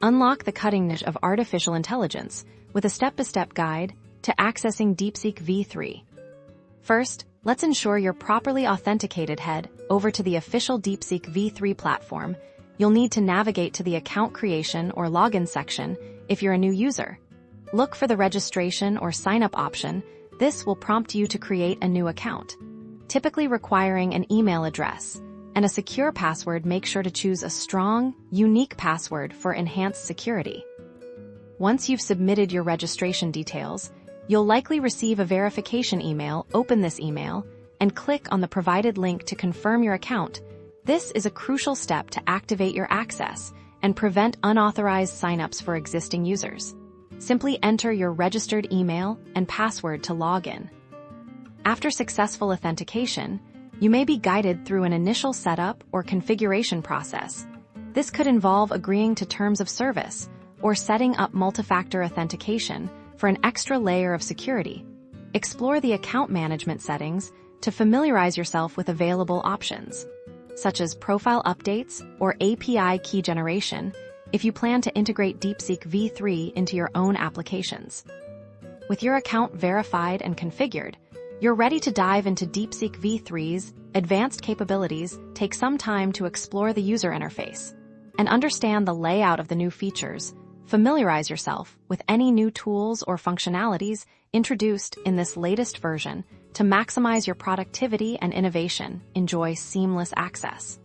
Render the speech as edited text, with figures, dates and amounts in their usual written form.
Unlock the cutting edge of artificial intelligence with a step-by-step guide to accessing DeepSeek V3. First, let's ensure you're properly authenticated. Head over to the official DeepSeek V3 platform. You'll need to navigate to the account creation or login section if you're a new user. Look for the registration or sign-up option. This will prompt you to create a new account, typically requiring an email address and a secure password. Make sure to choose a strong, unique password for enhanced security. Once you've submitted your registration details, you'll likely receive a verification email. Open this email and click on the provided link to confirm your account. This is a crucial step to activate your access and prevent unauthorized signups for existing users. Simply enter your registered email and password to log in. After successful authentication, you may be guided through an initial setup or configuration process. This could involve agreeing to terms of service or setting up multi-factor authentication for an extra layer of security. Explore the account management settings to familiarize yourself with available options, such as profile updates or API key generation, if you plan to integrate DeepSeek V3 into your own applications. With your account verified and configured, you're ready to dive into DeepSeek V3's advanced capabilities. Take some time to explore the user interface and understand the layout of the new features. Familiarize yourself with any new tools or functionalities introduced in this latest version to maximize your productivity and innovation. Enjoy seamless access.